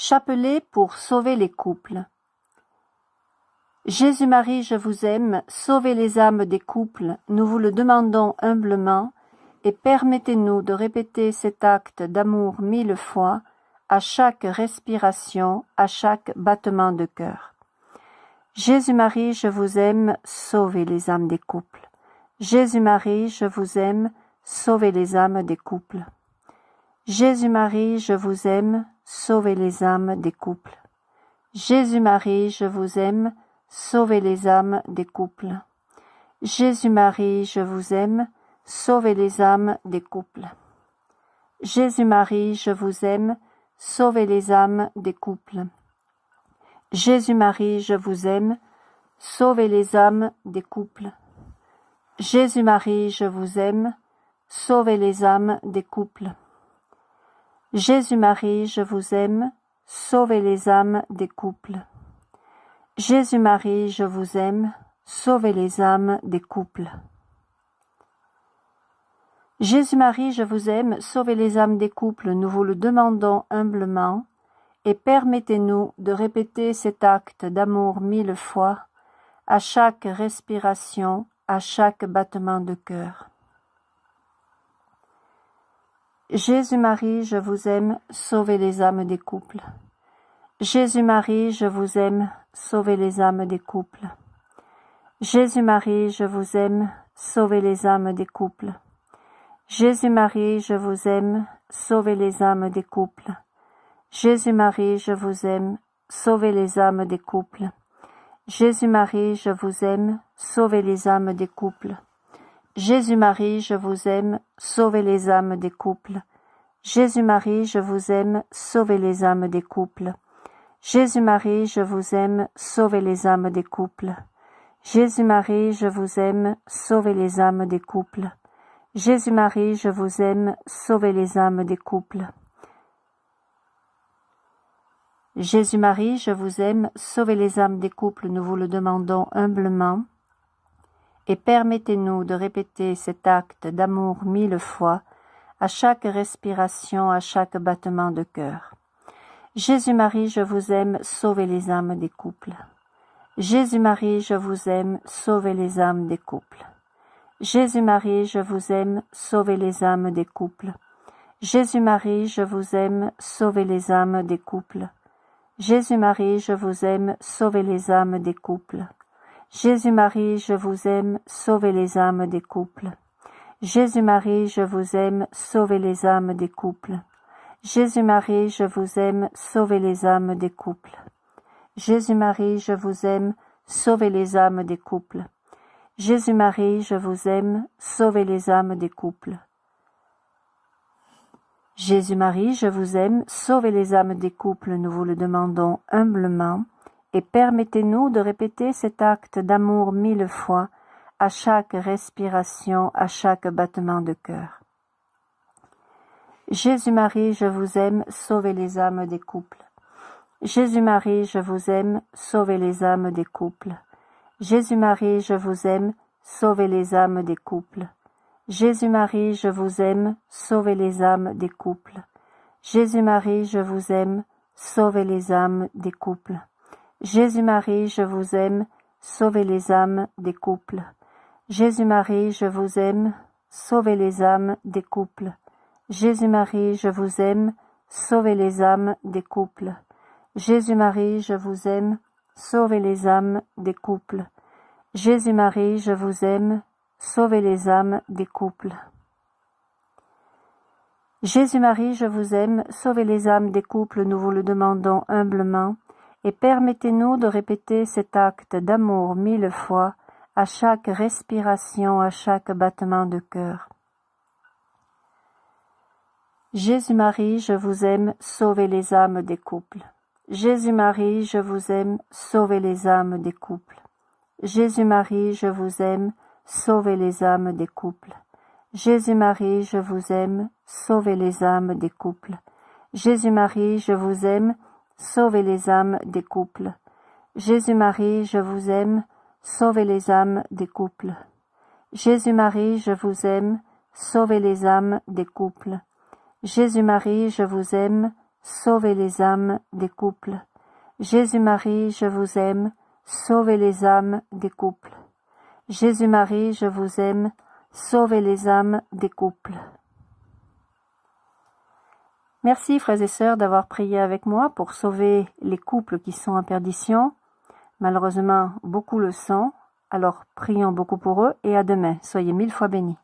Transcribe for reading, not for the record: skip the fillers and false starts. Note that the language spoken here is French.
Chapelet pour sauver les couples. Jésus-Marie, je vous aime, sauvez les âmes des couples, nous vous le demandons humblement, et permettez-nous de répéter cet acte d'amour 1000 fois, à chaque respiration, à chaque battement de cœur. Jésus-Marie, je vous aime, sauvez les âmes des couples. Jésus-Marie, je vous aime, sauvez les âmes des couples. Jésus-Marie, je vous aime, sauvez les âmes des couples. Jésus-Marie, je vous aime, sauvez les âmes des couples. Jésus-Marie, je vous aime, sauvez les âmes des couples. Jésus-Marie, je vous aime, sauvez les âmes des couples. Jésus-Marie, je vous aime, sauvez les âmes des couples. Jésus-Marie, je vous aime, sauvez les âmes des couples. Jésus-Marie, je vous aime, sauvez les âmes des couples. Jésus-Marie, je vous aime, sauvez les âmes des couples. Jésus-Marie, je vous aime, sauvez les âmes des couples, nous vous le demandons humblement, et permettez-nous de répéter cet acte d'amour 1000 fois, à chaque respiration, à chaque battement de cœur. Jésus-Marie, je vous aime, sauvez les âmes des couples. Jésus-Marie, je vous aime, sauvez les âmes des couples. Jésus-Marie, je vous aime, sauvez les âmes des couples. Jésus-Marie, je vous aime, sauvez les âmes des couples. Jésus-Marie, je vous aime, sauvez les âmes des couples. Jésus-Marie, je vous aime, sauvez les âmes des couples. Jésus-Marie, je vous aime, sauvez les âmes des couples. Jésus-Marie, je vous aime, sauvez les âmes des couples. Jésus-Marie, je vous aime, sauvez les âmes des couples. Jésus-Marie, je vous aime, sauvez les âmes des couples. Jésus-Marie, je vous aime, sauvez les âmes des couples. Jésus-Marie, je vous aime, sauvez les âmes des couples, nous vous le demandons humblement, et permettez-nous de répéter cet acte d'amour 1000 fois, à chaque respiration, à chaque battement de cœur. Jésus-Marie, je vous aime, sauvez les âmes des couples. Jésus-Marie, je vous aime, sauvez les âmes des couples. Jésus-Marie, je vous aime, sauvez les âmes des couples. Jésus-Marie, je vous aime, sauvez les âmes des couples. Jésus-Marie, je vous aime, sauvez les âmes des couples. Jésus-Marie, je vous aime, sauvez les âmes des couples. Jésus-Marie, je vous aime, sauvez les âmes des couples. Jésus-Marie, je vous aime, sauvez les âmes des couples. Jésus-Marie, je vous aime, sauvez les âmes des couples. Jésus-Marie, je vous aime, sauvez les âmes des couples. Jésus-Marie, je vous aime, sauvez les âmes des couples, nous vous le demandons humblement, et permettez-nous de répéter cet acte d'amour 1000 fois, à chaque respiration, à chaque battement de cœur. Jésus-Marie, je vous aime, sauvez les âmes des couples. Jésus-Marie, je vous aime, sauvez les âmes des couples. Jésus-Marie, je vous aime, sauvez les âmes des couples. Jésus-Marie, je vous aime, sauvez les âmes des couples. Jésus-Marie, je vous aime, sauvez les âmes des couples. Jésus-Marie, je vous aime, sauvez les âmes des couples. Jésus-Marie, je vous aime, sauvez les âmes des couples. Jésus-Marie, je vous aime, sauvez les âmes des couples. Jésus-Marie, je vous aime, sauvez les âmes des couples. Jésus-Marie, je vous aime, sauvez les âmes des couples. Jésus-Marie, je vous aime, sauvez les âmes des couples, nous vous le demandons humblement, et permettez-nous de répéter cet acte d'amour 1000 fois, à chaque respiration, à chaque battement de cœur. Jésus-Marie, je vous aime, sauvez les âmes des couples. Jésus-Marie, je vous aime, sauvez les âmes des couples. Jésus-Marie, je vous aime, sauvez les âmes des couples. Jésus-Marie, je vous aime, sauvez les âmes des couples. Jésus-Marie, je vous aime, sauvez les âmes des couples. Jésus-Marie, je vous aime, sauvez les âmes des couples. Jésus-Marie, je vous aime, sauvez les âmes des couples. Jésus-Marie, je vous aime, sauvez les âmes des couples. Jésus-Marie, je vous aime, sauvez les âmes des couples. Jésus-Marie, je vous aime, sauvez les âmes des couples. Merci frères et sœurs d'avoir prié avec moi pour sauver les couples qui sont en perdition. Malheureusement, beaucoup le sont, alors prions beaucoup pour eux et à demain. Soyez 1000 fois bénis.